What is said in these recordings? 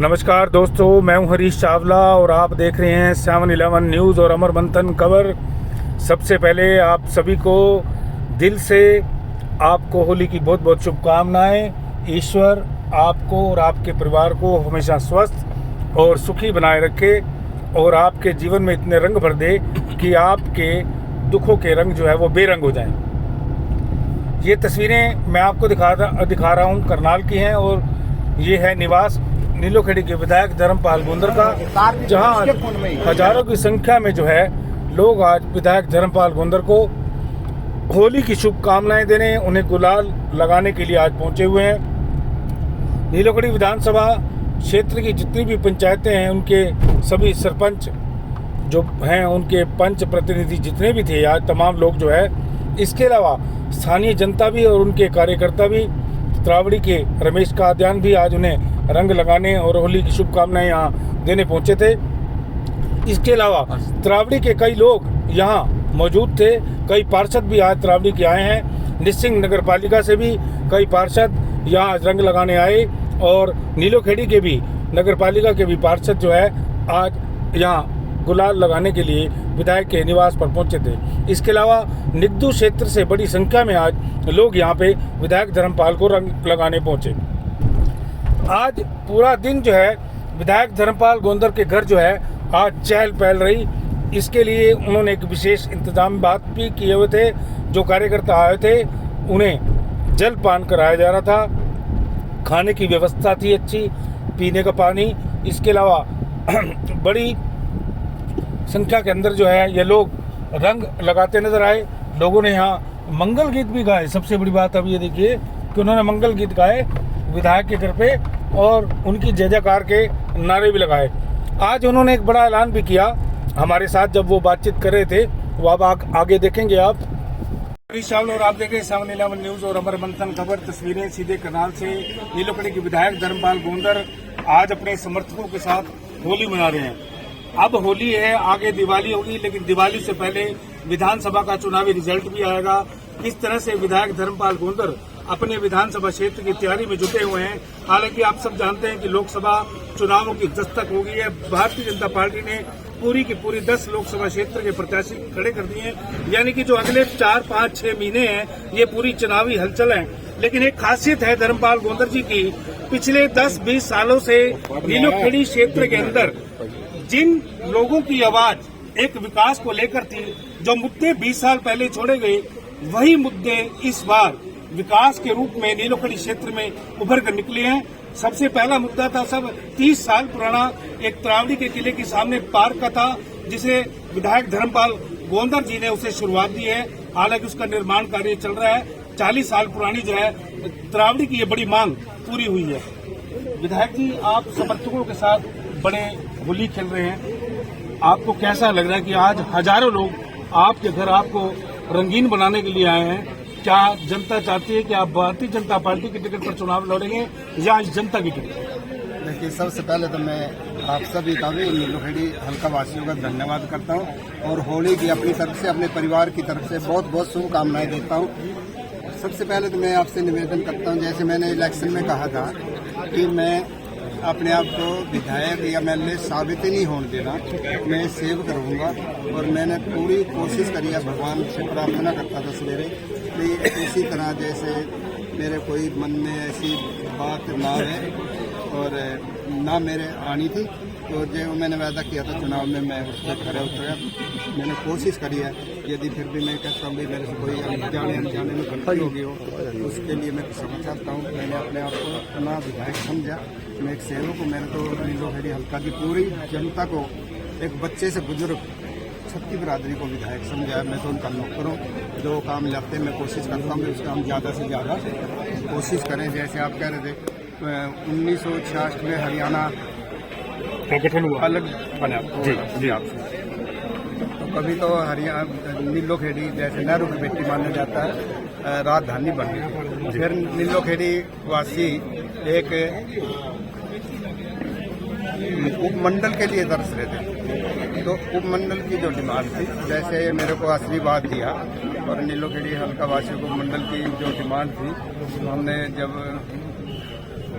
नमस्कार दोस्तों, मैं हूं हरीश चावला और आप देख रहे हैं 7-11 न्यूज़ और अमर मंथन खबर। सबसे पहले आप सभी को दिल से आपको होली की बहुत बहुत शुभकामनाएं। ईश्वर आपको और आपके परिवार को हमेशा स्वस्थ और सुखी बनाए रखे और आपके जीवन में इतने रंग भर दे कि आपके दुखों के रंग जो है वो बेरंग हो जाएं। ये तस्वीरें मैं आपको दिखा रहा हूँ करनाल की हैं और ये है निवास नीलोखेड़ी के विधायक धर्मपाल गोंदर का, जहां हजारों की संख्या में जो है लोग आज विधायक धर्मपाल गोंदर को होली की शुभकामनाएं देने, उन्हें गुलाल लगाने के लिए आज पहुंचे हुए हैं। नीलोखेड़ी विधानसभा क्षेत्र की जितनी भी पंचायतें हैं उनके सभी सरपंच जो हैं, उनके पंच प्रतिनिधि जितने भी थे, आज तमाम लोग जो है, इसके अलावा स्थानीय जनता भी और उनके कार्यकर्ता भी, त्रावड़ी के रमेश कादियान भी आज उन्हें रंग लगाने और होली की शुभकामनाएं यहाँ देने पहुंचे थे। इसके अलावा त्रावड़ी के कई लोग यहाँ मौजूद थे, कई पार्षद भी आज त्रावड़ी के आए हैं। निसिंग नगर पालिका से भी कई पार्षद यहाँ रंग लगाने आए और नीलोखेड़ी के भी नगर पालिका के भी पार्षद जो है आज यहाँ गुलाल लगाने के लिए विधायक के निवास पर पहुंचे थे। इसके अलावा निगदू क्षेत्र से बड़ी संख्या में आज लोग यहाँ पे विधायक धर्मपाल को रंग लगाने पहुंचे। आज पूरा दिन जो है विधायक धर्मपाल गोंदर के घर जो है आज चहल पहल रही। इसके लिए उन्होंने एक विशेष इंतजाम बात भी किए हुए थे। जो कार्यकर्ता आए थे उन्हें जलपान कराया जा रहा था, खाने की व्यवस्था थी अच्छी, पीने का पानी। इसके अलावा बड़ी संख्या के अंदर जो है ये लोग रंग लगाते नजर आए। लोगों ने यहाँ मंगल गीत भी गाए। सबसे बड़ी बात अब ये देखिए कि उन्होंने मंगल गीत गाए विधायक के घर पे और उनकी जय जयकार के नारे भी लगाए। आज उन्होंने एक बड़ा ऐलान भी किया हमारे साथ जब वो बातचीत कर रहे थे, वो अब आगे देखेंगे आप। और आप देखें 7-11 न्यूज़ और अमर मंथन खबर। तस्वीरें सीधे करनाल से। नीलोखेड़ी के विधायक धर्मपाल गोंदर आज अपने समर्थकों के साथ होली मना रहे हैं। अब होली है, आगे दिवाली होगी, लेकिन दिवाली से पहले विधानसभा का चुनावी रिजल्ट भी आएगा। किस तरह से विधायक धर्मपाल गोंदर अपने विधानसभा क्षेत्र की तैयारी में जुटे हुए हैं। हालांकि आप सब जानते हैं कि लोकसभा चुनावों की दस्तक हो गई है। भारतीय जनता पार्टी ने पूरी की पूरी 10 लोकसभा क्षेत्र के प्रत्याशी खड़े कर दिए हैं, यानी कि जो अगले 4, 5, 6 महीने हैं ये पूरी चुनावी हलचल है। लेकिन एक खासियत है धर्मपाल गोंदर जी की, पिछले 10-20 सालों से नीलोखेड़ी क्षेत्र के अंदर जिन लोगों की आवाज एक विकास को लेकर थी, जो मुद्दे 20 साल पहले छोड़े गए, वही मुद्दे इस बार विकास के रूप में नीलोखेड़ी क्षेत्र में उभर कर निकले हैं। सबसे पहला मुद्दा था सब 30 साल पुराना एक त्रावड़ी के किले के सामने पार्क का था, जिसे विधायक धर्मपाल गोंदर जी ने उसे शुरुआत दी है। हालांकि उसका निर्माण कार्य चल रहा है। 40 साल पुरानी जो है त्रावड़ी की ये बड़ी मांग पूरी हुई है। विधायक जी, आप समर्थकों के साथ बड़े होली खेल रहे हैं, आपको कैसा लग रहा है कि आज हजारों लोग आपके घर आपको रंगीन बनाने के लिए आए हैं? क्या जनता चाहती है कि आप भारतीय जनता पार्टी की टिकट पर चुनाव लड़ेंगे या जनता की टिकट? देखिए, सबसे पहले तो मैं आप सभी का भी नीलोखेड़ी हल्का वासियों का धन्यवाद करता हूं और होली की अपनी तरफ से, अपने परिवार की तरफ से बहुत बहुत शुभकामनाएं देता हूं। सबसे पहले तो मैं आपसे निवेदन करता हूं, जैसे मैंने इलेक्शन में कहा था कि मैं अपने आप को विधायक या एमएलए साबित ही नहीं होने देना, मैं सेव करूंगा और मैंने पूरी कोशिश करी है। भगवान से प्रार्थना करता था सवेरे कि इसी तरह जैसे मेरे कोई मन में ऐसी बात ना है और ना मेरे आनी थी, तो जो मैंने वादा किया था चुनाव में मैं उस पर खड़े उतरा। मैंने कोशिश करी है, यदि फिर भी मैं कहता हूँ मेरे से कोई अनजाने में गलती हो गई हो तो उसके लिए मैं क्षमा चाहता हूँ। मैंने अपने आप को अपना विधायक समझा, मैं एक सेवक हूँ। मैंने तो नीलोखेड़ी हल्का की पूरी जनता को, एक बच्चे से बुजुर्ग छत्ती बिरादरी को विधायक समझा। मैं तो उनका नौकर हूँ। जो काम लाते मैं कोशिश करता हूँ कि उसका हम ज़्यादा से ज़्यादा कोशिश करें। जैसे आप कह रहे थे 1966 में हरियाणा गठन हुआ, अलग बना जी आपसे, तो कभी तो हरियाणा नीलोखेड़ी जैसे नेहरू की बेटी माना जाता है, राजधानी बनी। फिर नीलोखेड़ी वासी एक उपमंडल के लिए तरस रहे थे, तो उपमंडल की जो डिमांड थी, जैसे मेरे को आशीर्वाद दिया और नीलोखेड़ी हल्का वासियों को मंडल की जो डिमांड थी, हमने जब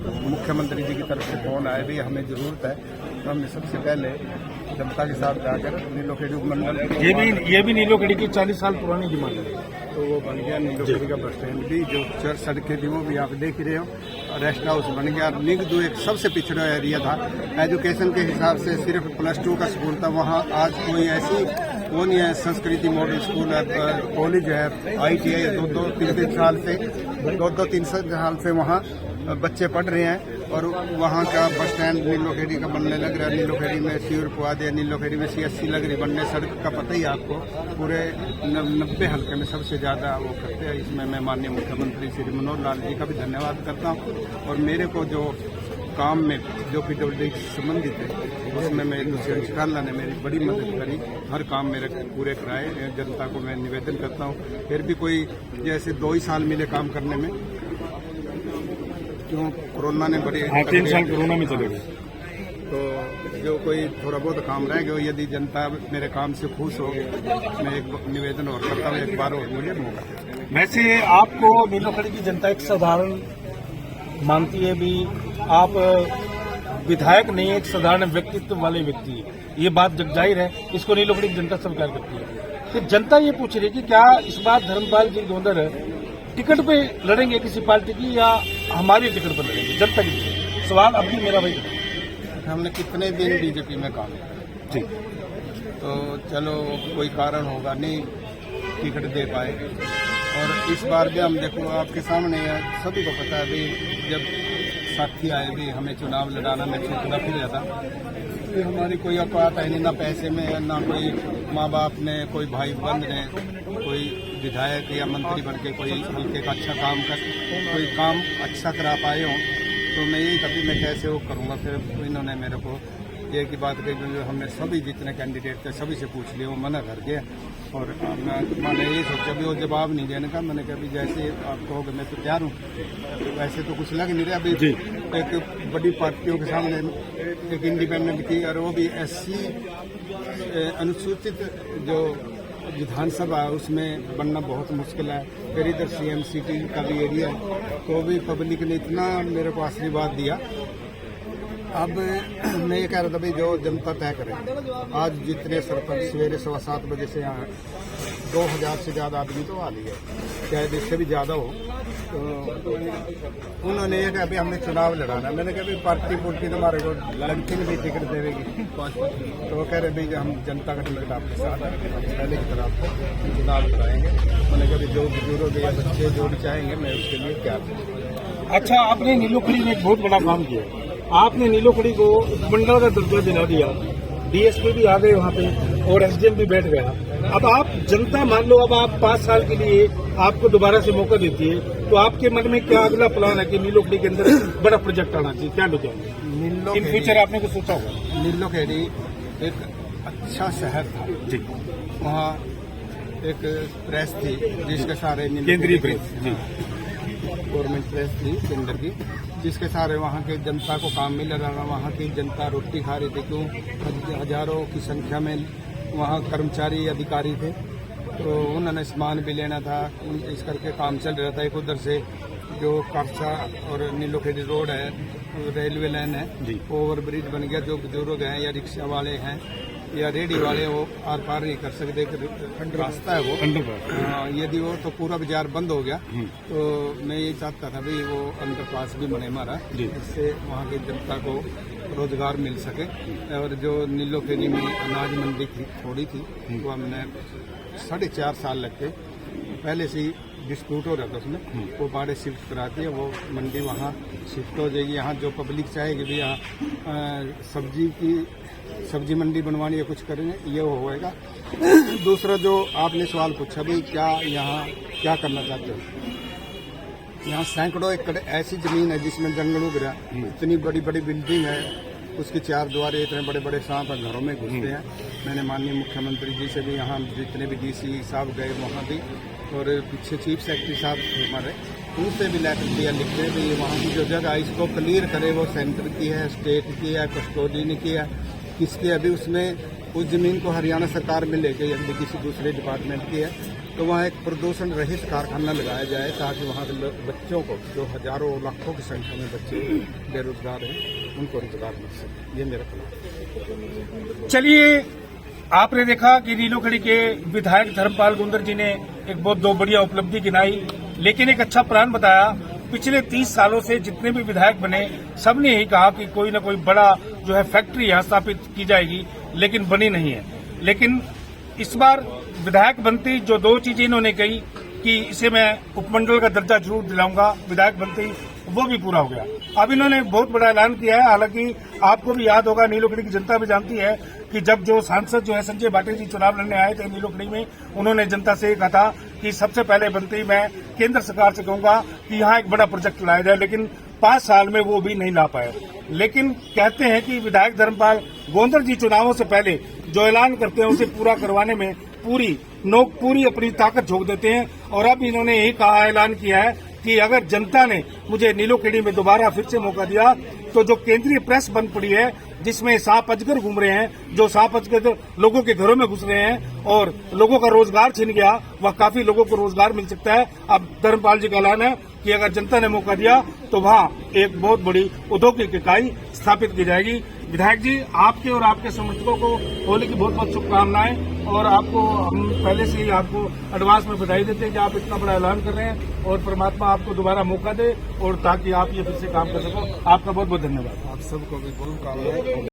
मुख्यमंत्री जी की तरफ से फोन आया भी हमें ज़रूरत है, तो हमने सबसे पहले जनता के साथ जाकर नीलोखेड़ी उपमंडल ये भी नीलोखेड़ी की 40 साल पुरानी डिमांड है। तो वो बन गया नीलोखेड़ी का बस स्टैंड भी, जो चर सड़कें थी वो भी आप देख ही रहे हो, रेस्ट हाउस बन गया। निगदू एक सबसे पिछड़ा एरिया था, एजुकेशन के हिसाब से सिर्फ +2 का स्कूल था, वहाँ आज कोई ऐसी वो नहीं है। संस्कृति मॉडल स्कूल है, कॉलेज है, ITI 2-3 साल से वहाँ बच्चे पढ़ रहे हैं। और वहाँ का बस स्टैंड नीलोखेड़ी का बनने लग रहा है, नीलोखेड़ी में सीवर पुआ दिया, नीलोखेड़ी में CSC लग रही बनने। सड़क का पता ही आपको, पूरे 90 हल्के में सबसे ज़्यादा वो करते हैं। इसमें मैं माननीय मुख्यमंत्री श्री मनोहर लाल जी का भी धन्यवाद करता हूँ। और मेरे को जो काम में जो PWD से संबंधित है उसमें मेरे दुष्यंत काला ने मेरी बड़ी मदद करी, हर काम मेरे पूरे कराए। जनता को मैं निवेदन करता हूँ, फिर भी कोई जैसे 2 ही साल मिले काम करने में, क्यों कोरोना ने बड़ी 3 साल कोरोना में चले गए, तो जो कोई थोड़ा बहुत काम रह गया, यदि जनता मेरे काम से खुश हो, मैं एक निवेदन और करता हूँ, एक बार और मुझे मौका दें। वैसे आपको नीलोखेड़ी की जनता एक साधारण मानती है भी, आप विधायक नहीं, एक साधारण व्यक्तित्व वाले व्यक्ति है, ये बात जग जाहिर है, इसको नीलोखेड़ी की जनता स्वीकार करती है। तो जनता ये पूछ रही है कि क्या इस बार धर्मपाल जी गोंदर टिकट पे लड़ेंगे किसी पार्टी की, या हमारी टिकट पर लड़ेंगे? जनता की सवाल अब भी मेरा भाई। हमने कितने दिन BJP में काम किया जी, तो चलो कोई कारण होगा नहीं टिकट दे पाए। और इस बार भी हम देखो आपके सामने है, सभी को पता है भी, जब साथी आए भी हमें चुनाव लड़ाना, मैं चुना फिर जाता, तो हमारी कोई औकात है नहीं, ना पैसे में, ना कोई माँ बाप ने, कोई भाई बंद ने, कोई विधायक या मंत्री बन के कोई हल्के का अच्छा काम कर, कोई काम अच्छा करा पाए हों, तो मैं यही कभी मैं कैसे वो करूँगा। फिर इन्होंने मेरे को ये की बात कही, जो हमने सभी जितने कैंडिडेट थे सभी से पूछ लिया, वो मना कर गया। और मैंने ये सोचा भी वो जवाब नहीं देने का, मैंने कहा भी जैसे आप कहोगे मैं तो तैयार हूँ। वैसे तो कुछ लग नहीं रहा अभी, एक बड़ी पार्टियों के सामने एक इंडिपेंडेंट की, और वो भी SC अनुसूचित जो विधानसभा है उसमें बनना बहुत मुश्किल है। फिर इधर CM सिटी का भी एरिया है, तो भी पब्लिक ने इतना मेरे को आशीर्वाद दिया। अब मैं ये कह रहा था भाई जो जनता तय करे। आज जितने सरपंच सवेरे 7:15 बजे से यहाँ 2000 से ज़्यादा आदमी तो आ लिया, शायद इससे भी ज़्यादा हो। तो उन्होंने ये कहा अभी हमने चुनाव लड़ाना, मैंने कहा भाई पार्टी पुर्टी तुम्हारे को लगती नहीं टिकट देगी, तो वो कह रहे भाई हम जनता का टिकट आपके साथ है, हम पहले की तरह आपको चुनाव लड़ाएंगे। मैंने कहा भाई जो बुजुर्ग या बच्चे जो भी चाहेंगे मैं उसके लिए तैयार हूँ। अच्छा, आपने नीलोखेड़ी में एक बहुत बड़ा काम किया, आपने नीलोखेड़ी को मंडल का दर्जा दिला दिया, DSP भी आ गए वहाँ पे और SDM भी बैठ गया। अब आप जनता मान लो, अब आप 5 साल के लिए आपको दोबारा से मौका देती है, तो आपके मन में क्या अगला प्लान है कि नीलोखेड़ी के अंदर बड़ा प्रोजेक्ट आना चाहिए, क्या विचार इन फ्यूचर आपने कुछ सोचा होगा? नीलोखेड़ी एक अच्छा शहर था जी, वहाँ एक प्रेस थी जिसके सारे केंद्रीय प्रेस, गवर्नमेंट प्रेस थी केंद्र की, जिसके सारे वहाँ के जनता को काम मिल रहा था। वहाँ की जनता रोटी खा रही थी, क्यों हजारों की संख्या में वहाँ कर्मचारी अधिकारी थे, तो उन्होंने सामान भी लेना था, इस करके काम चल रहा था। एक उधर से जो कापसा और नीलोखेड़ी रोड है, रेलवे लाइन है, ओवर ब्रिज बन गया। जो बुजुर्ग हैं या रिक्शा वाले हैं या रेडी वाले वो आर पार नहीं कर सकते, रास्ता है वो, यदि वो तो पूरा बाजार बंद हो गया। तो मैं ये चाहता था भाई वो अंडरपास भी बने हमारा, जिससे वहाँ की जनता को रोजगार मिल सके। और जो नीलोखेड़ी में अनाज मंडी थी थोड़ी थी, वो हमने 4.5 साल लगते, पहले से ही डिस्प्यूट हो रहा था उसमें, वो बाड़े शिफ्ट कराती है, वो मंडी वहाँ शिफ्ट हो जाएगी। यहाँ जो पब्लिक चाहेगी भी यहाँ सब्जी मंडी बनवानी है, कुछ करेंगे, ये होएगा। दूसरा जो आपने सवाल पूछा भी क्या यहाँ क्या करना चाहते हो, यहाँ सैकड़ों एकड़ ऐसी जमीन है जिसमें जंगल उग रहा, इतनी बड़ी बड़ी बिल्डिंग है, उसकी 4 द्वारे, इतने बड़े बड़े सांप घरों में घुसते हैं। मैंने माननीय मुख्यमंत्री जी से भी, यहाँ जितने भी DC साहब गए वहाँ भी, और पीछे चीफ सेक्रेटरी साहब थे हमारे, उनसे भी लेटर दिया लिखते हैं कि वहाँ की जो जगह है इसको क्लियर करे, वो सेंटर की है, स्टेट की है, कस्टोडियन की है, किसकी। अभी उसमें उस जमीन को हरियाणा सरकार में ले गई, अभी किसी दूसरे डिपार्टमेंट की है, तो वहाँ एक प्रदूषण रहित कारखाना लगाया जाए ताकि वहाँ के बच्चों को, जो हजारों लाखों की संख्या में बच्चे बेरोजगार हैं, उनको रोजगार मिल सके। ये मेरा प्लान। चलिए, आपने देखा कि नीलोखेड़ी के विधायक धर्मपाल गुंदर जी ने एक बहुत दो बढ़िया उपलब्धि गिनाई, लेकिन एक अच्छा प्लान बताया। पिछले 30 सालों से जितने भी विधायक बने, सबने यही कहा कि कोई न कोई बड़ा जो है फैक्ट्री यहाँ स्थापित की जाएगी, लेकिन बनी नहीं है। लेकिन इस बार विधायक बनते ही जो दो चीजें इन्होंने कही कि इसे मैं उपमंडल का दर्जा जरूर दिलाऊंगा, विधायक बनते ही वो भी पूरा हो गया। अब इन्होंने बहुत बड़ा ऐलान किया है। हालांकि आपको भी याद होगा, नीलोखेड़ी की जनता भी जानती है कि जब जो सांसद जो है संजय बाटे जी चुनाव लड़ने आए थे नीलोखेड़ी में, उन्होंने जनता से कहा था कि सबसे पहले बनते ही मैं केंद्र सरकार से कहूंगा कि यहाँ एक बड़ा प्रोजेक्ट लाया जाए, लेकिन 5 साल में वो भी नहीं ला पाए। लेकिन कहते हैं कि विधायक धर्मपाल गोंदर जी चुनावों से पहले जो ऐलान करते हैं उसे पूरा करवाने में पूरी अपनी ताकत झोंक देते हैं। और अब इन्होंने यही कहा, ऐलान किया है कि अगर जनता ने मुझे नीलोखेड़ी में दोबारा फिर से मौका दिया तो जो केंद्रीय प्रेस बंद पड़ी है, जिसमें सांप अजगर घूम रहे हैं, जो सांप अजगर लोगों के घरों में घुस रहे हैं और लोगों का रोजगार छिन गया, वह काफी लोगों को रोजगार मिल सकता है। अब धर्मपाल जी का ऐलान है कि अगर जनता ने मौका दिया तो वहां एक बहुत बड़ी औद्योगिक इकाई स्थापित की जाएगी। विधायक जी, आपके और आपके समर्थकों को होली की बहुत बहुत शुभकामनाएं, और आपको हम पहले से ही आपको एडवांस में बधाई देते हैं कि आप इतना बड़ा ऐलान कर रहे हैं, और परमात्मा आपको दोबारा मौका दे और ताकि आप ये फिर से काम कर सको। आपका बहुत बहुत धन्यवाद। आप सबको भी शुभकामनाएं।